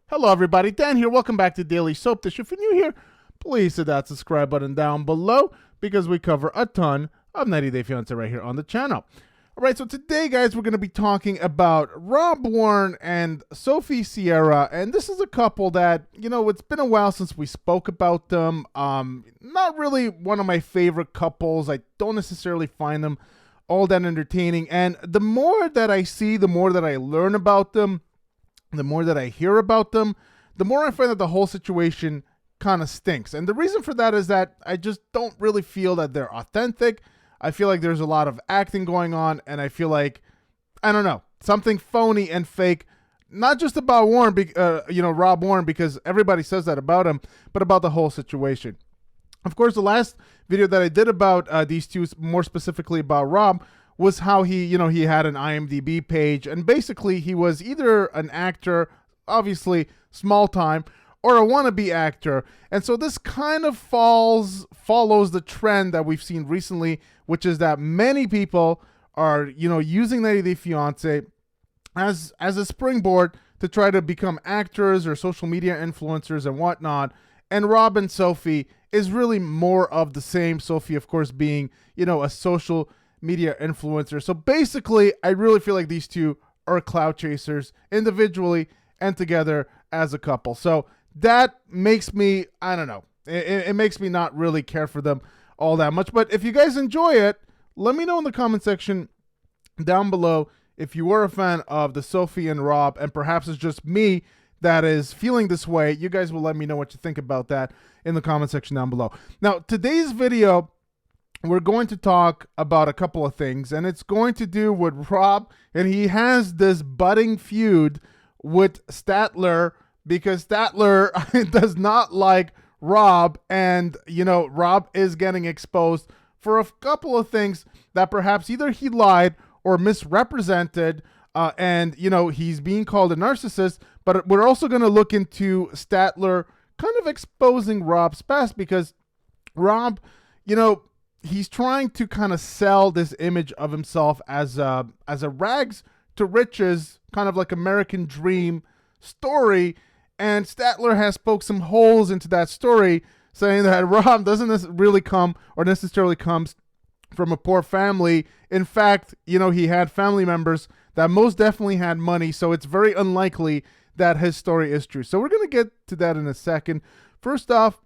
Hello everybody, Dan here. Welcome back to Daily Soap Dish. If you're new here, please hit that subscribe button down below because we cover a ton of 90 Day Fiancé right here on the channel. Alright, so today guys, we're going to be talking about Rob Warren and Sophie Sierra, and this is a couple that, it's been a while since we spoke about them. Not really one of my favorite couples. I don't necessarily find them all that entertaining, and the more that I see, the more that I learn about them, the more that I hear about them, the more I find that the whole situation kind of stinks. And the reason for that is that I just don't really feel that they're authentic. I feel like there's a lot of acting going on, and I feel like, I don't know, something phony and fake, not just about Warren, Rob Warren, because everybody says that about him, but about the whole situation. Of course, the last video that I did about these two, more specifically about Rob, was how he had an IMDb page, and basically he was either an actor, obviously small time, or a wannabe actor. And so this kind of follows the trend that we've seen recently, which is that many people are, using 90 Day Fiancé as a springboard to try to become actors or social media influencers and whatnot. And Rob and Sophie is really more of the same. Sophie, of course, being, a social media influencer. So basically, I really feel like these two are clout chasers individually and together as a couple. So that makes me, I don't know, it makes me not really care for them all that much. But if you guys enjoy it, let me know in the comment section down below if you were a fan of the Sophie and Rob, and perhaps it's just me that is feeling this way. You guys will let me know what you think about that in the comment section down below. Now, today's video, we're going to talk about a couple of things, and it's going to do with Rob, and he has this budding feud with Statler because Statler does not like Rob, and, Rob is getting exposed for a couple of things that perhaps either he lied or misrepresented, and, he's being called a narcissist. But we're also going to look into Statler kind of exposing Rob's past because Rob, he's trying to kind of sell this image of himself as a rags to riches, kind of like American dream story. And Statler has poked some holes into that story, saying that Rob doesn't really come or necessarily comes from a poor family. In fact, he had family members that most definitely had money. So it's very unlikely that his story is true. So we're going to get to that in a second. First off,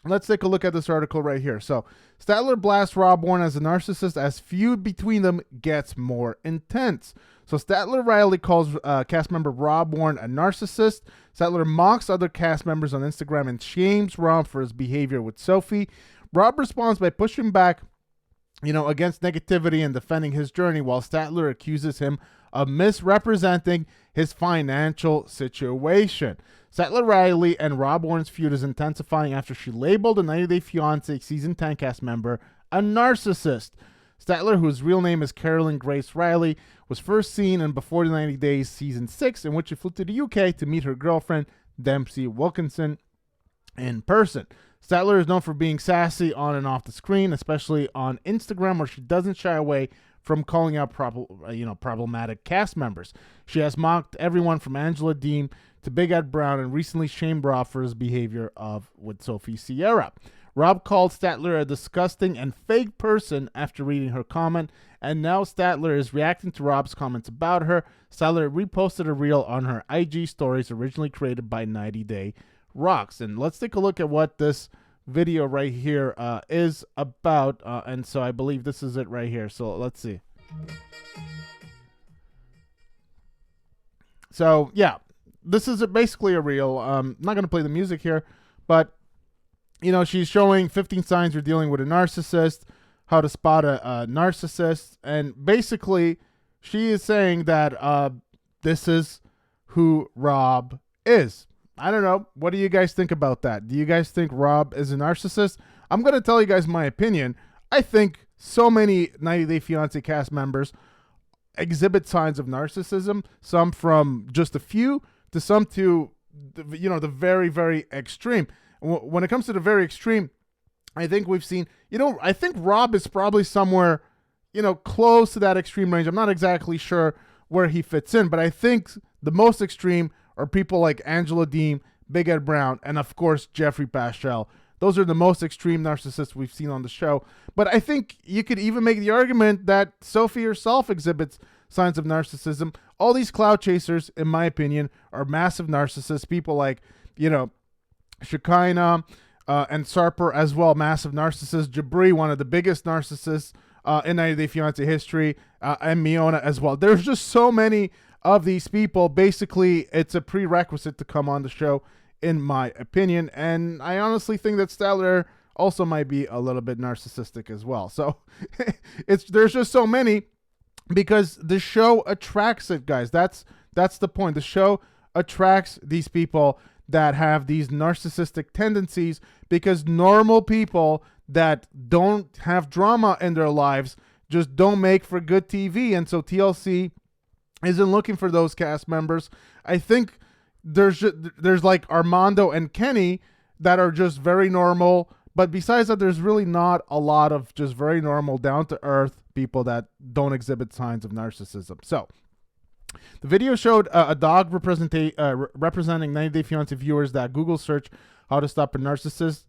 let's take a look at this article right here. So Statler blasts Rob Warren as a narcissist as feud between them gets more intense. So Statler Riley calls cast member Rob Warren a narcissist. Statler mocks other cast members on Instagram and shames Rob for his behavior with Sophie. Rob responds by pushing back, against negativity and defending his journey, while Statler accuses him of misrepresenting his financial situation. Statler Riley and Rob Warren's feud is intensifying after she labeled a 90 Day Fiancé Season 10 cast member a narcissist. Statler, whose real name is Carolyn Grace Riley, was first seen in Before the 90 Days Season 6, in which she flew to the UK to meet her girlfriend, Dempsey Wilkinson, in person. Statler is known for being sassy on and off the screen, especially on Instagram, where she doesn't shy away from calling out problematic cast members. She has mocked everyone from Angela Dean to Big Ed Brown and recently shamed Rob for his behavior with Sophie Sierra. Rob called Statler a disgusting and fake person after reading her comment, and now Statler is reacting to Rob's comments about her. Statler reposted a reel on her IG stories originally created by 90 Day Rocks. And let's take a look at what this video right here is about, and so I believe this is it right here. So let's see. So yeah, this is basically a reel. I'm not going to play the music here, but she's showing 15 signs you're dealing with a narcissist, how to spot a narcissist, and basically she is saying that this is who Rob is. I don't know. What do you guys think about that? Do you guys think Rob is a narcissist? I'm going to tell you guys my opinion. I think so many 90 Day Fiancé cast members exhibit signs of narcissism, some from just a few to some to, the very, very extreme. When it comes to the very extreme, I think we've seen, I think Rob is probably somewhere, close to that extreme range. I'm not exactly sure where he fits in, but I think the most extreme are people like Angela Deem, Big Ed Brown, and of course, Jeffrey Paschal. Those are the most extreme narcissists we've seen on the show. But I think you could even make the argument that Sophie herself exhibits signs of narcissism. All these cloud chasers, in my opinion, are massive narcissists. People like, Shekinah and Sarper as well, massive narcissists. Jabri, one of the biggest narcissists in 90 Day Fiancé history, and Miona as well. There's just so many of these people. Basically, it's a prerequisite to come on the show, in my opinion. And I honestly think that Statler also might be a little bit narcissistic as well. So there's just so many, because the show attracts it, guys. That's the point. The show attracts these people that have these narcissistic tendencies, because normal people that don't have drama in their lives just don't make for good TV. And so TLC isn't looking for those cast members. I think there's like Armando and Kenny that are just very normal, but besides that, there's really not a lot of just very normal, down-to-earth people that don't exhibit signs of narcissism. So the video showed a dog representing 90 Day Fiancé viewers that Google search how to stop a narcissist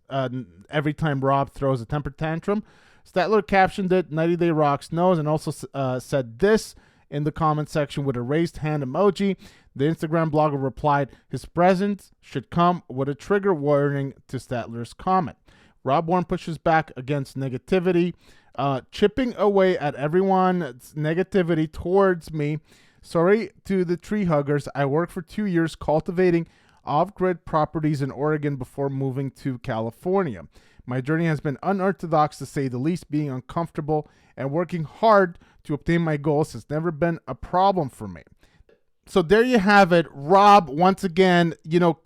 every time Rob throws a temper tantrum. Statler captioned it, 90 Day Rocks knows, and also said this in the comment section with a raised hand emoji. The Instagram blogger replied, his presence should come with a trigger warning to Statler's comment. Rob Warren pushes back against negativity, chipping away at everyone's negativity towards me. Sorry to the tree huggers. I worked for 2 years cultivating off-grid properties in Oregon before moving to California. My journey has been unorthodox, to say the least. Being uncomfortable and working hard to obtain my goals has never been a problem for me. So there you have it. Rob, once again,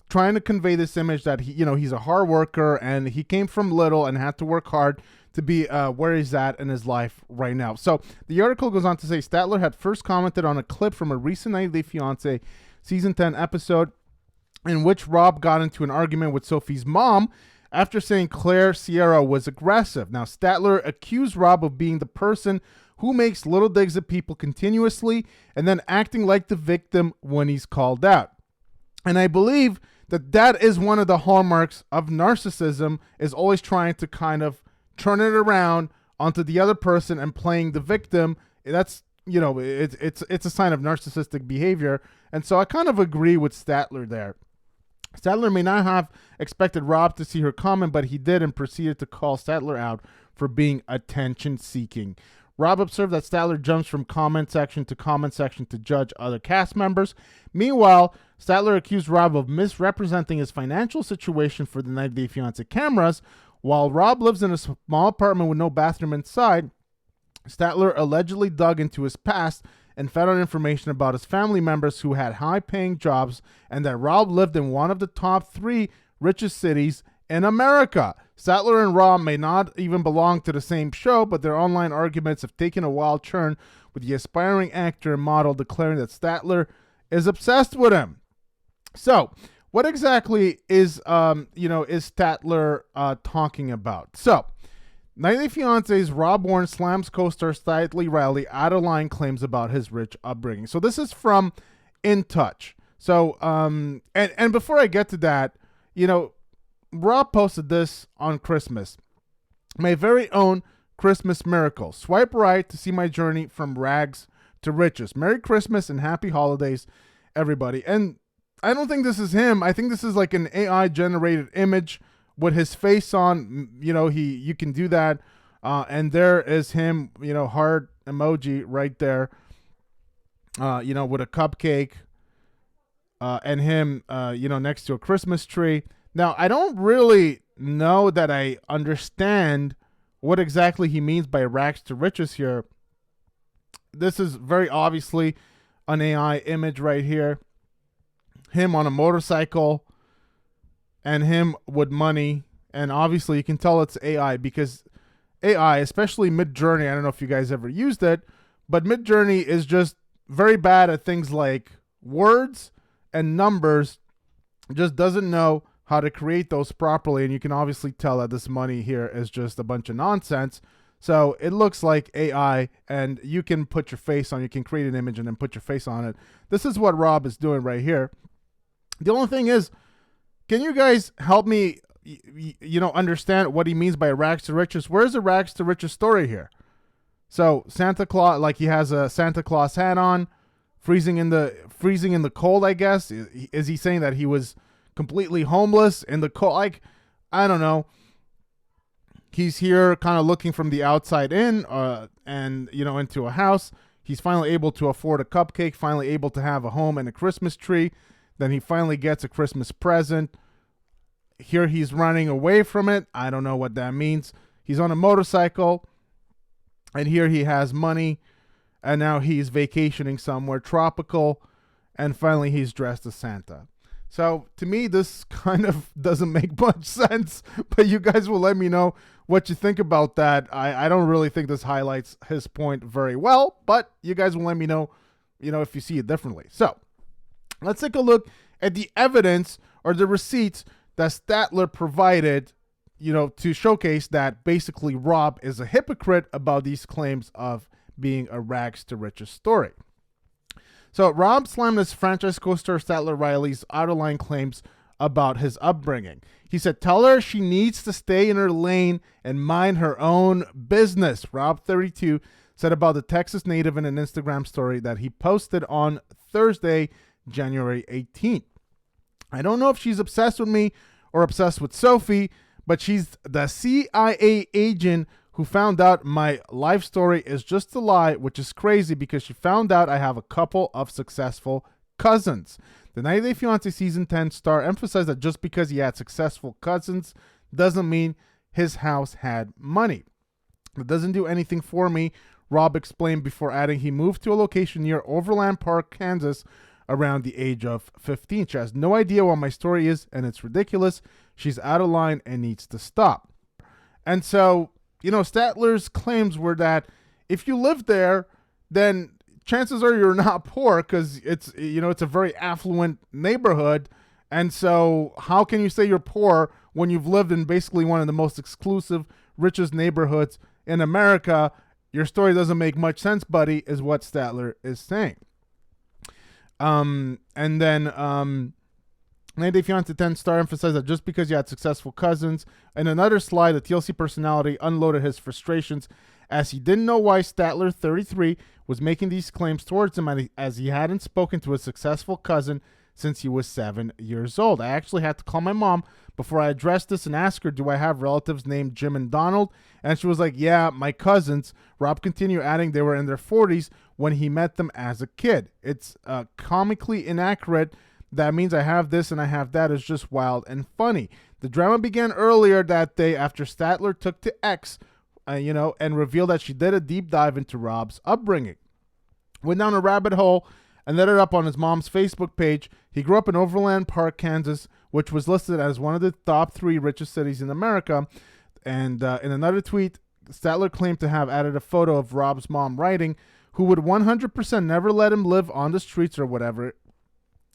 trying to convey this image that he's a hard worker and he came from little and had to work hard to be where he's at in his life right now. So the article goes on to say Statler had first commented on a clip from a recent 90 Day Fiancé season 10 episode in which Rob got into an argument with Sophie's mom after saying Claire Sierra was aggressive. Now, Statler accused Rob of being the person who makes little digs at people continuously and then acting like the victim when he's called out. And I believe that is one of the hallmarks of narcissism, is always trying to kind of turn it around onto the other person and playing the victim. That's, it's a sign of narcissistic behavior. And so I kind of agree with Statler there. Statler may not have expected Rob to see her comment, but he did, and proceeded to call Statler out for being attention-seeking. Rob observed that Statler jumps from comment section to judge other cast members. Meanwhile, Statler accused Rob of misrepresenting his financial situation for the 90 Day Fiancé cameras. While Rob lives in a small apartment with no bathroom inside, Statler allegedly dug into his past and found out information about his family members who had high-paying jobs, and that Rob lived in one of the top 3 richest cities in America. Statler and Rob may not even belong to the same show, but their online arguments have taken a wild turn, with the aspiring actor and model declaring that Statler is obsessed with him. So, what exactly is Statler talking about? So, 90 Day Fiancé's Rob Warren slams co-star Statler Riley out of line claims about his rich upbringing. So this is from In Touch. So, and before I get to that, Rob posted this on Christmas. My very own Christmas miracle. Swipe right to see my journey from rags to riches. Merry Christmas and happy holidays, everybody. And I don't think this is him. I think this is like an AI generated image with his face on. You can do that. And there is him, heart emoji right there, with a cupcake, and him, next to a Christmas tree. Now, I don't really know that I understand what exactly he means by rags to riches here. This is very obviously an AI image right here. Him on a motorcycle and him with money. And obviously you can tell it's AI, because AI, especially Midjourney, I don't know if you guys ever used it, but Midjourney is just very bad at things like words and numbers. Just doesn't know how to create those properly. And you can obviously tell that this money here is just a bunch of nonsense. So it looks like AI, and you can put your face on, you can create an image and then put your face on it. This is what Rob is doing right here. The only thing is, can you guys help me, understand what he means by rags to riches? Where's the rags to riches story here? So Santa Claus, like he has a Santa Claus hat on, freezing in the cold, I guess. Is he saying that he was completely homeless in the cold? Like, I don't know. He's here kind of looking from the outside in, and into a house. He's finally able to afford a cupcake, finally able to have a home and a Christmas tree. Then he finally gets a Christmas present. Here he's running away from it. I don't know what that means. He's on a motorcycle, and here he has money, and now he's vacationing somewhere tropical, and finally he's dressed as Santa. So to me, this kind of doesn't make much sense, but you guys will let me know what you think about that. I don't really think this highlights his point very well, but you guys will let me know, if you see it differently. So let's take a look at the evidence or the receipts that Statler provided, to showcase that basically Rob is a hypocrite about these claims of being a rags to riches story. So Rob slammed his franchise co-star Statler Riley's out-of-line claims about his upbringing. He said, "Tell her she needs to stay in her lane and mind her own business," Rob, 32, said about the Texas native in an Instagram story that he posted on Thursday, January 18th. "I don't know if she's obsessed with me or obsessed with Sophie, but she's the CIA agent who found out my life story is just a lie, which is crazy because she found out I have a couple of successful cousins." The 90 Day Fiancé Season 10 star emphasized that just because he had successful cousins doesn't mean his house had money. "It doesn't do anything for me," Rob explained before adding he moved to a location near Overland Park, Kansas around the age of 15. "She has no idea what my story is, and it's ridiculous. She's out of line and needs to stop." And so, Statler's claims were that if you live there, then chances are you're not poor because it's a very affluent neighborhood. And so how can you say you're poor when you've lived in basically one of the most exclusive, richest neighborhoods in America? Your story doesn't make much sense, buddy, is what Statler is saying. And then 90 Day Fiancé 10 star emphasized that just because you had successful cousins. In another slide, the TLC personality unloaded his frustrations as he didn't know why Statler, 33, was making these claims towards him as he hadn't spoken to a successful cousin since he was 7 years old. "I actually had to call my mom before I addressed this and ask her, do I have relatives named Jim and Donald? And she was like, yeah, my cousins." Rob continued, adding they were in their 40s when he met them as a kid. "It's comically inaccurate. That means I have this and I have that is just wild and funny." The drama began earlier that day after Statler took to X, and revealed that she did a deep dive into Rob's upbringing. Went down a rabbit hole and ended up on his mom's Facebook page. He grew up in Overland Park, Kansas, which was listed as one of the top 3 richest cities in America. And in another tweet, Statler claimed to have added a photo of Rob's mom writing, who would 100% never let him live on the streets or whatever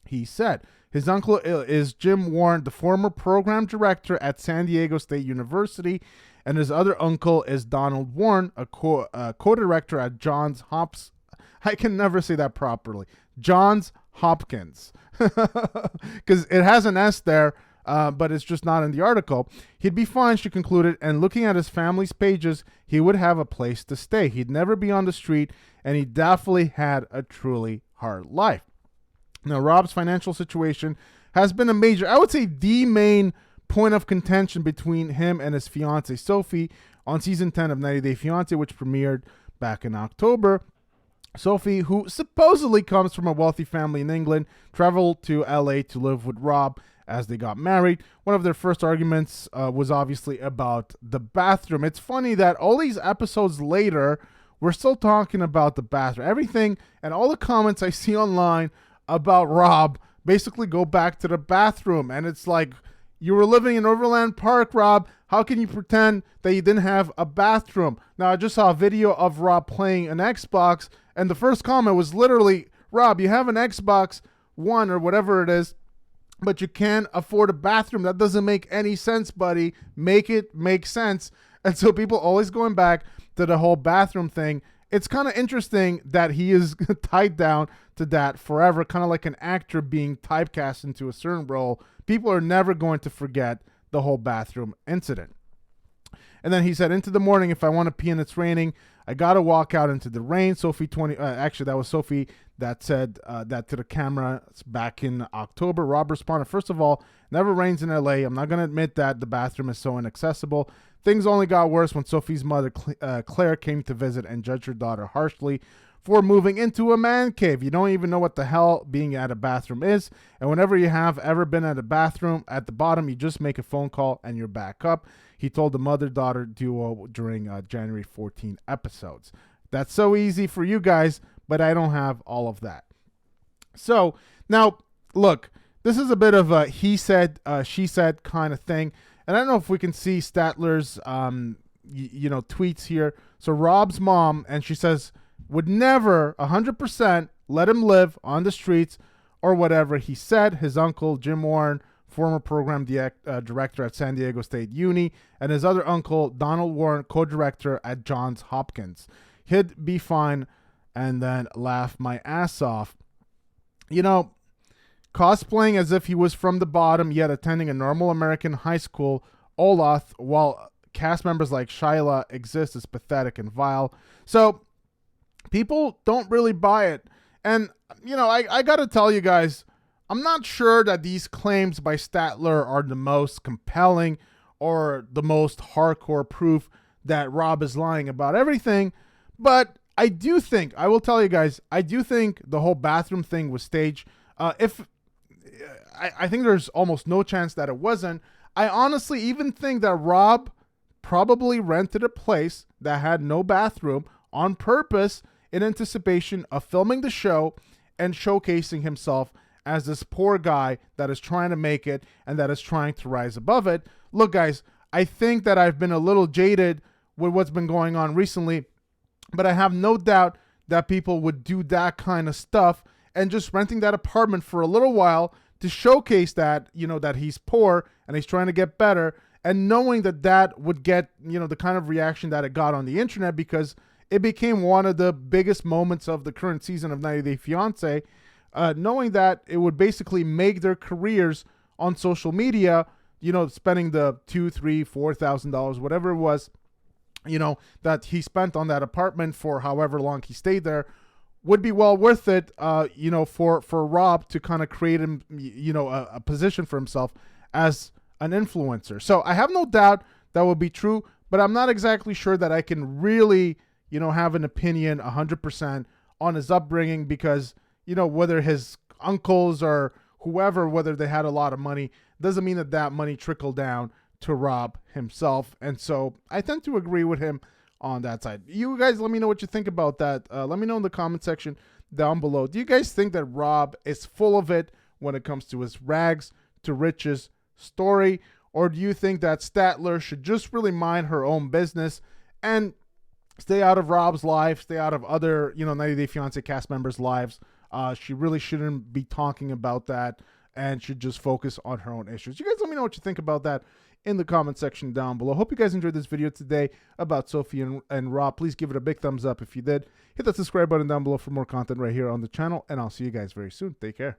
he said. His uncle is Jim Warren, the former program director at San Diego State University, and his other uncle is Donald Warren, a co-director at Johns Hopkins. I can never say that properly. Johns Hopkins, because it has an S there, but it's just not in the article. "He'd be fine," she concluded, "and looking at his family's pages, he would have a place to stay. He'd never be on the street, and he definitely had a truly hard life." Now, Rob's financial situation has been a major, I would say the main point of contention between him and his fiancée, Sophie, on season 10 of 90 Day Fiancé, which premiered back in October. Sophie, who supposedly comes from a wealthy family in England, traveled to LA to live with Rob as they got married. One of their first arguments was obviously about the bathroom. It's funny that all these episodes later, we're still talking about the bathroom. Everything and all the comments I see online about Rob basically go back to the bathroom. And it's like, you were living in Overland Park, Rob. How can you pretend that you didn't have a bathroom? Now, I just saw a video of Rob playing an Xbox, and the first comment was literally, "Rob, you have an Xbox One or whatever it is, but you can't afford a bathroom. That doesn't make any sense, buddy. Make it make sense." And so people always going back to the whole bathroom thing. it's kind of interesting that he is tied down to that forever, kind of like an actor being typecast into a certain role. People are never going to forget the whole bathroom incident. And then he said, into the morning, if I want to pee and it's raining, I got to walk out into the rain. Actually, that was Sophie that said that to the camera back in October. Rob responded, first of all, never rains in LA. I'm not going to admit that the bathroom is so inaccessible. Things only got worse when Sophie's mother, Claire, came to visit and judged her daughter harshly for moving into a man cave. You don't even know what the hell being at a bathroom is. And whenever you have ever been at a bathroom, at the bottom, you just make a phone call and you're back up. He told the mother-daughter duo during January 14 episodes. That's so easy for you guys, but I don't have all of that. So now, look, this is a bit of a he said, she said kind of thing. And I don't know if we can see Statler's, tweets here. So Rob's mom, and she says, would never 100% let him live on the streets or whatever he said. His uncle, Jim Warren, former program director at San Diego State Uni, and his other uncle, Donald Warren, co-director at Johns Hopkins. He'd be fine, and then laugh my ass off. You know, cosplaying as if he was from the bottom, yet attending a normal American high school, Olaf, while cast members like Shyla exist, is pathetic and vile. So people don't really buy it. And, I got to tell you guys, I'm not sure that these claims by Statler are the most compelling or the most hardcore proof that Rob is lying about everything. But I do think, I will tell you guys, I do think the whole bathroom thing was staged. I think there's almost no chance that it wasn't. I honestly even think that Rob probably rented a place that had no bathroom on purpose in anticipation of filming the show and showcasing himself as this poor guy that is trying to make it and that is trying to rise above it. Look, guys, I think that I've been a little jaded with what's been going on recently, but I have no doubt that people would do that kind of stuff and just renting that apartment for a little while to showcase that, that he's poor and he's trying to get better, and knowing that that would get, the kind of reaction that it got on the internet, because it became one of the biggest moments of the current season of 90 Day Fiancé, knowing that it would basically make their careers on social media, spending the $2,000, $3,000, $4,000, whatever it was, that he spent on that apartment for however long he stayed there, would be well worth it, for Rob to kind of create him, a position for himself as an influencer. So I have no doubt that would be true, but I'm not exactly sure that I can really, have an opinion 100% on his upbringing, because, whether his uncles or whoever, whether they had a lot of money, doesn't mean that that money trickled down to Rob himself. And so I tend to agree with him on that side. You guys, let me know what you think about that. Let me know in the comment section down below. Do you guys think that Rob is full of it when it comes to his rags to riches story? Or do you think that Statler should just really mind her own business and stay out of Rob's life, stay out of other, 90 Day Fiancé cast members' lives? She really shouldn't be talking about that and should just focus on her own issues. You guys let me know what you think about that in the comment section down below. Hope you guys enjoyed this video today about Sophie and Rob. Please give it a big thumbs up if you did. Hit that subscribe button down below for more content right here on the channel, and I'll see you guys very soon. Take care.